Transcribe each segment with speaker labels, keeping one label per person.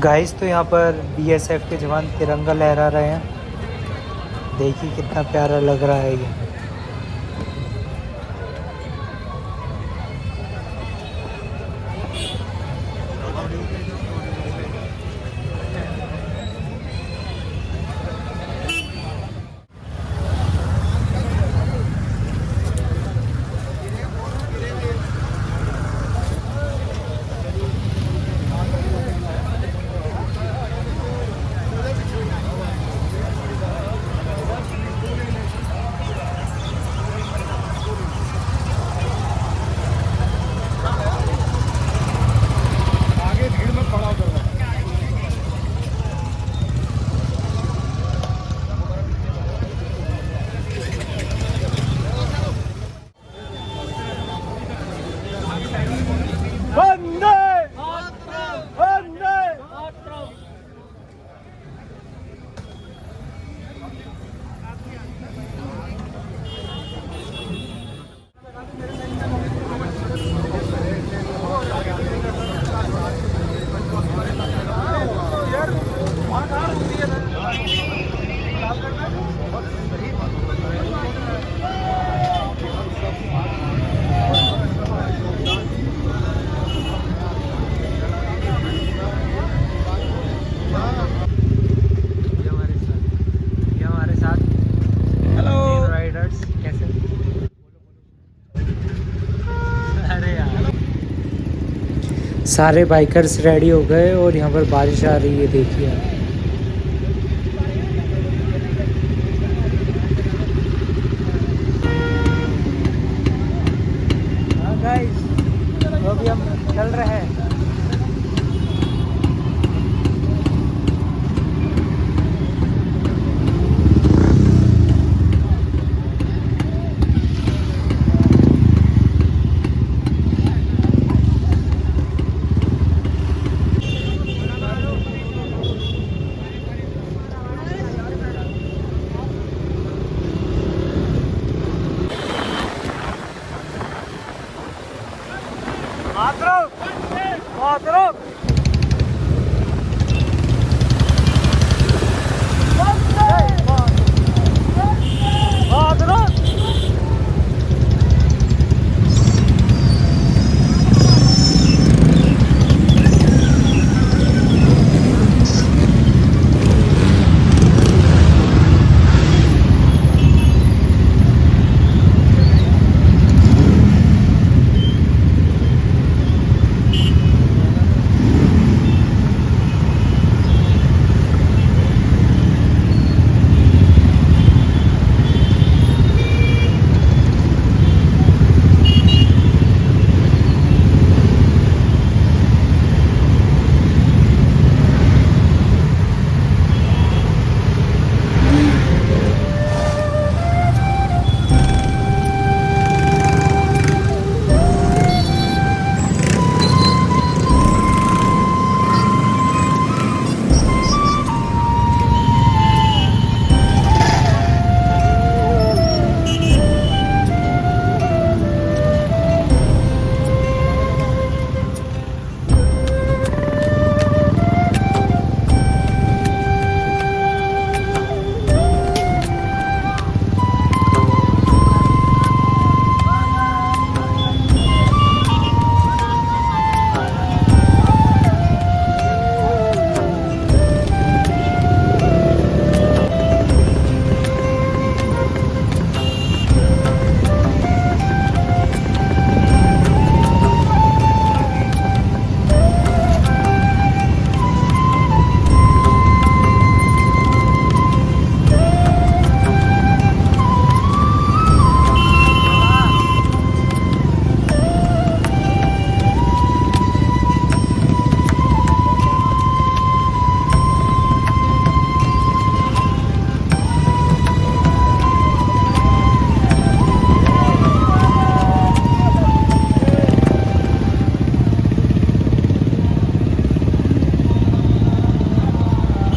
Speaker 1: Guys तो यहाँ पर बीएसएफ के जवान तिरंगा लहरा रहे हैं। देखिए कितना प्यारा लग रहा है ये। सारे बाइकर्स रेडी हो गए और यहाँ पर बारिश आ रही है, देखिए आप। हाँ गाइस, तो अभी हम चल रहे हैं।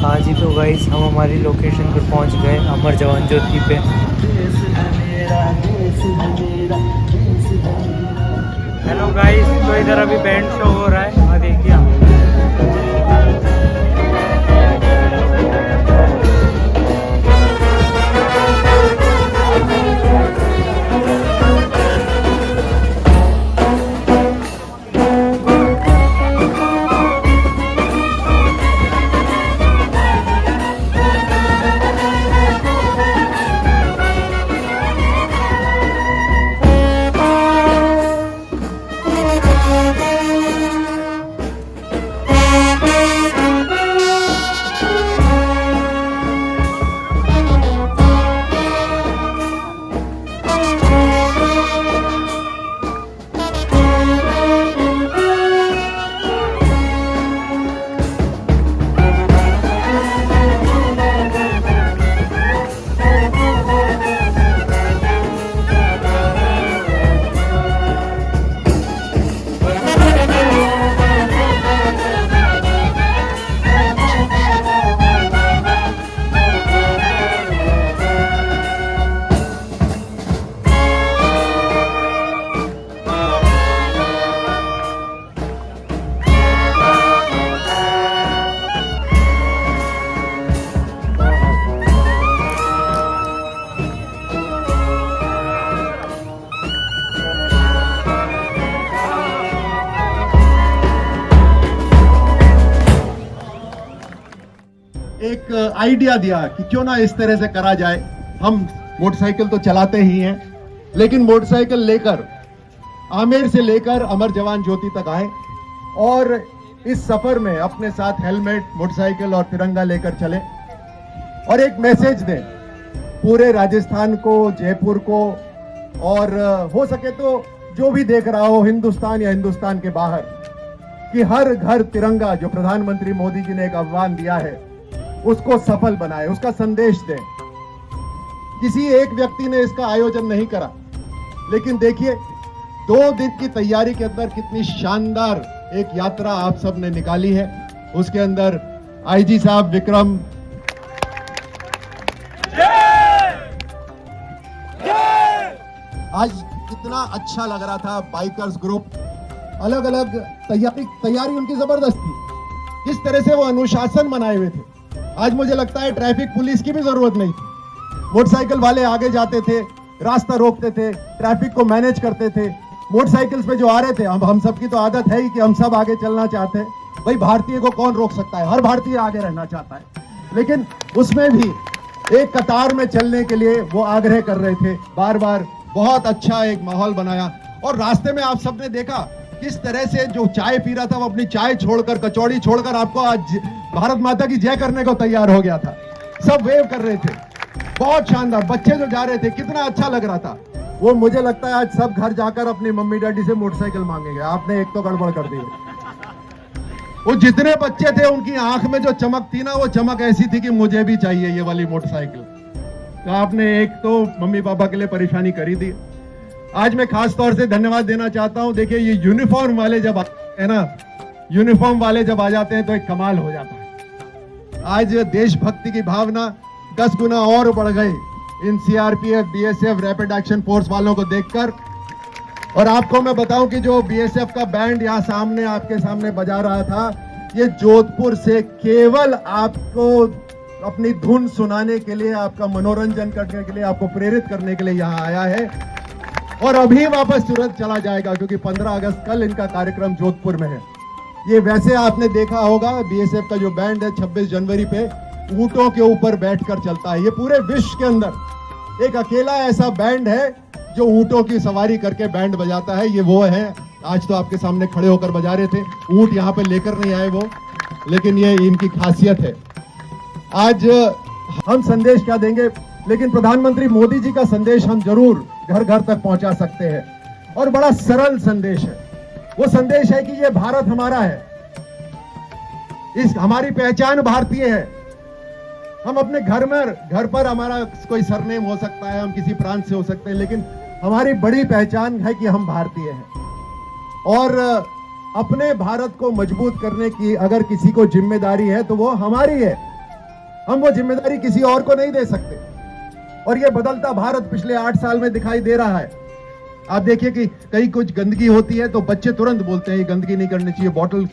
Speaker 1: हाँ जी, तो गाइस हम हमारी लोकेशन पर पहुंच गए, अमर जवान ज्योति पे। हेलो गाइस, तो इधर अभी बैंड शो हो रहा है, देखिए आप।
Speaker 2: एक आइडिया दिया कि क्यों ना इस तरह से करा जाए। हम मोटरसाइकिल तो चलाते ही हैं, लेकिन मोटरसाइकिल लेकर आमेर से लेकर अमर जवान ज्योति तक आए और इस सफर में अपने साथ हेलमेट, मोटरसाइकिल और तिरंगा लेकर चले और एक मैसेज दें पूरे राजस्थान को, जयपुर को, और हो सके तो जो भी देख रहा हो हिंदुस्तान या हिंदुस्तान के बाहर, कि हर घर तिरंगा जो प्रधानमंत्री मोदी जी ने एक आह्वान दिया है उसको सफल बनाए, उसका संदेश दें। किसी एक व्यक्ति ने इसका आयोजन नहीं करा, लेकिन देखिए 2 दिन की तैयारी के अंदर कितनी शानदार एक यात्रा आप सब ने निकाली है। उसके अंदर आईजी साहब विक्रम, आज कितना अच्छा लग रहा था। बाइकर्स ग्रुप, अलग अलग तैयारी उनकी जबरदस्त थी। किस तरह से वो अनुशासन बनाए हुए थे। आज मुझे लगता है ट्रैफिक पुलिस की भी जरूरत नहीं थी। मोटरसाइकिल वाले आगे जाते थे, रास्ता रोकते थे, ट्रैफिक को मैनेज करते थे। मोटरसाइकिल्स पे जो आ रहे थे, हम सबकी तो आदत है ही कि हम सब आगे चलना चाहते हैं। भाई भारतीय को कौन रोक सकता है, हर भारतीय आगे रहना चाहता है, लेकिन उसमें भी एक कतार में चलने के लिए वो आग्रह कर रहे थे बार बार। बहुत अच्छा एक माहौल बनाया और रास्ते में आप सबने देखा किस तरह से जो चाय पी रहा था वो अपनी चाय छोड़कर, कचौड़ी छोड़कर आपको आज भारत माता की जय करने को तैयार हो गया था। सब वेव कर रहे थे, बहुत शानदार। बच्चे जो जा रहे थे कितना अच्छा लग रहा था। वो मुझे लगता है आज सब घर जाकर अपनी मम्मी डैडी से मोटरसाइकिल मांगेंगे। आपने एक तो गड़बड़ कर दी। वो जितने बच्चे थे उनकी आंख में जो चमक थी ना, वो चमक ऐसी थी कि मुझे भी चाहिए ये वाली मोटरसाइकिल। तो आपने एक तो मम्मी पापा के लिए परेशानी करी दी। आज मैं खास तौर से धन्यवाद देना चाहता हूं। देखिए ये यूनिफॉर्म वाले जब है ना, यूनिफॉर्म वाले जब आ जाते हैं तो एक कमाल हो जाता है। आज देशभक्ति की भावना 10 गुना और बढ़ गई इन CRPF, BSF, rapid action force वालों को देखकर। और आपको मैं बताऊं कि जो बीएसएफ का बैंड यहाँ सामने आपके सामने बजा रहा था, ये जोधपुर से केवल आपको अपनी धुन सुनाने के लिए, आपका मनोरंजन करने के लिए, आपको प्रेरित करने के लिए यहाँ आया है और अभी वापस तुरंत चला जाएगा, क्योंकि 15 अगस्त कल इनका कार्यक्रम जोधपुर में है। ये वैसे आपने देखा होगा बीएसएफ का जो बैंड है 26 जनवरी पे ऊंटों के ऊपर बैठकर चलता है। ये पूरे विश्व के अंदर एक अकेला ऐसा बैंड है जो ऊंटों की सवारी करके बैंड बजाता है। ये वो है, आज तो आपके सामने खड़े होकर बजा रहे थे। ऊंट यहाँ पे लेकर नहीं आए वो, लेकिन ये इनकी खासियत है। आज हम संदेश क्या देंगे, लेकिन प्रधानमंत्री मोदी जी का संदेश हम जरूर घर घर तक पहुंचा सकते हैं और बड़ा सरल संदेश है। वो संदेश है कि ये भारत हमारा है, इस हमारी पहचान भारतीय है। हम अपने घर पर हमारा कोई सरनेम हो सकता है, हम किसी प्रांत से हो सकते हैं, लेकिन हमारी बड़ी पहचान है कि हम भारतीय हैं। और अपने भारत को मजबूत करने की अगर किसी को जिम्मेदारी है तो वो हमारी है। हम वो जिम्मेदारी किसी और को नहीं दे सकते। और ये बदलता भारत पिछले 8 साल में दिखाई दे रहा है। आप देखिए कि कहीं कुछ गंदगी होती है तो बच्चे तुरंत बोलते हैं ये गंदगी नहीं करनी चाहिए, बोतल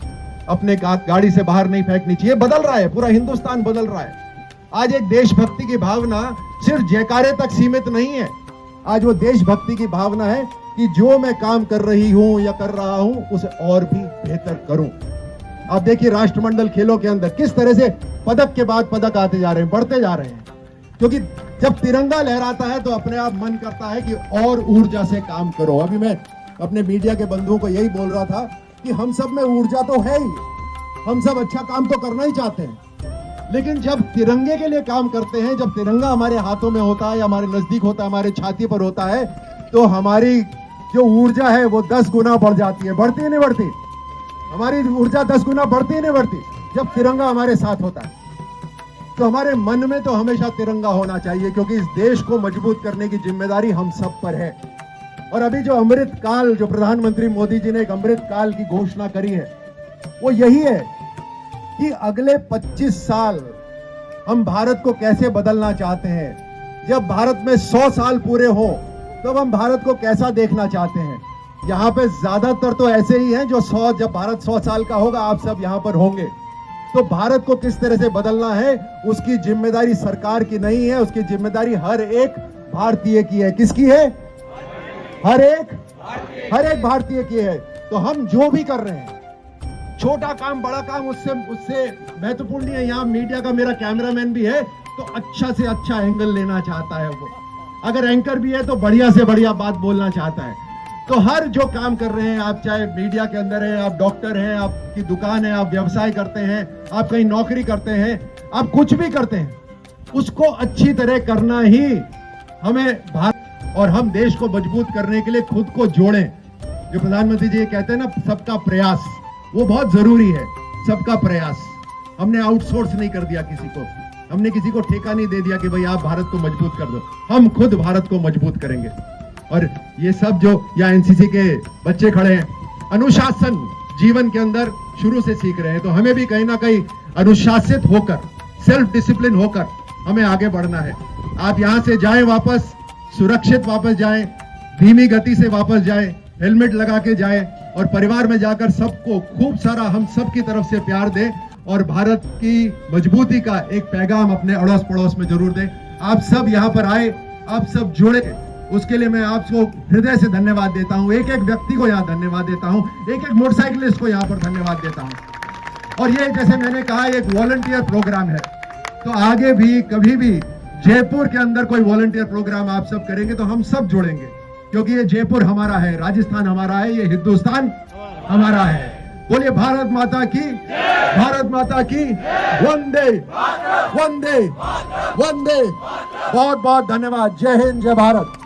Speaker 2: अपने गाड़ी से बाहर नहीं फेंकनी चाहिए। बदल रहा है, पूरा हिंदुस्तान बदल रहा है। आज एक देशभक्ति की भावना सिर्फ जयकारे तक सीमित नहीं है। आज वो देशभक्ति की भावना है कि जो मैं काम कर रही हूं या कर रहा हूं उसे और भी बेहतर करूं। आप देखिए राष्ट्रमंडल खेलों के अंदर किस तरह से पदक के बाद पदक आते जा रहे हैं, बढ़ते जा रहे हैं। क्योंकि जब तिरंगा लहराता है तो अपने आप मन करता है कि और ऊर्जा से काम करो। अभी मैं अपने मीडिया के बंधुओं को यही बोल रहा था कि हम सब में ऊर्जा तो है ही, हम सब अच्छा काम तो करना ही चाहते हैं, लेकिन जब तिरंगे के लिए काम करते हैं, जब तिरंगा हमारे हाथों में होता है, हमारे नजदीक होता है, हमारे छाती पर होता है, तो हमारी जो ऊर्जा है वो 10 गुना बढ़ जाती है। बढ़ती नहीं बढ़ती? हमारी ऊर्जा 10 गुना बढ़ती नहीं बढ़ती जब तिरंगा हमारे साथ होता है। तो हमारे मन में तो हमेशा तिरंगा होना चाहिए, क्योंकि इस देश को मजबूत करने की जिम्मेदारी हम सब पर है। और अभी जो अमृत काल, जो प्रधानमंत्री मोदी जी ने एक अमृत काल की घोषणा करी है, वो यही है कि अगले 25 साल हम भारत को कैसे बदलना चाहते हैं। जब भारत में 100 साल पूरे हो तब हम भारत को कैसा देखना चाहते हैं। यहाँ पे ज्यादातर तो ऐसे ही हैं जो जब भारत 100 साल का होगा आप सब यहाँ पर होंगे। तो भारत को किस तरह से बदलना है उसकी जिम्मेदारी सरकार की नहीं है, उसकी जिम्मेदारी हर एक भारतीय की है। किसकी है? हर एक भारतीय की है। तो हम जो भी कर रहे हैं, छोटा काम बड़ा काम उससे उससे महत्वपूर्ण नहीं है। यहाँ मीडिया का मेरा कैमरामैन भी है तो अच्छा से अच्छा एंगल लेना चाहता है वो, अगर एंकर भी है तो बढ़िया से बढ़िया बात बोलना चाहता है। तो हर जो काम कर रहे हैं आप, चाहे मीडिया के अंदर है, आप डॉक्टर हैं, आपकी दुकान है, आप व्यवसाय करते हैं, आप कहीं नौकरी करते हैं, आप कुछ भी करते हैं, उसको अच्छी तरह करना ही हमें भारत और हम देश को मजबूत करने के लिए खुद को जोड़ें। जो प्रधानमंत्री जी ये कहते हैं ना, सबका प्रयास, वो बहुत जरूरी है। सबका प्रयास, हमने आउटसोर्स नहीं कर दिया किसी को, हमने किसी को ठेका नहीं दे दिया कि भाई आप भारत को मजबूत कर दो, हम खुद भारत को मजबूत करेंगे। और ये सब जो यहाँ एनसीसी के बच्चे खड़े हैं, अनुशासन जीवन के अंदर शुरू से सीख रहे हैं, तो हमें भी कहीं ना कहीं अनुशासित होकर, सेल्फ डिसिप्लिन होकर हमें आगे बढ़ना है। आप यहाँ से जाएं, वापस सुरक्षित वापस जाएं, धीमी गति से वापस जाएं, हेलमेट लगा के जाएं और परिवार में जाकर सबको खूब सारा हम सब की तरफ से प्यार दें और भारत की मजबूती का एक पैगाम अपने अड़ोस पड़ोस में जरूर दें। आप सब यहाँ पर आए, आप सब जुड़े, उसके लिए मैं आपको हृदय से धन्यवाद देता हूँ। एक एक व्यक्ति को यहाँ धन्यवाद देता हूँ, एक एक मोटरसाइकिलिस्ट को यहाँ पर धन्यवाद देता हूँ। और ये जैसे मैंने कहा, एक वॉलंटियर प्रोग्राम है, तो आगे भी कभी भी जयपुर के अंदर कोई वॉलंटियर प्रोग्राम आप सब करेंगे तो हम सब जुड़ेंगे, क्योंकि ये जयपुर हमारा है, राजस्थान हमारा है, ये हिंदुस्तान हमारा है। बोलिए भारत माता की, भारत माता की, वंदे वंदे वंदे। बहुत बहुत धन्यवाद। जय हिंद, जय भारत।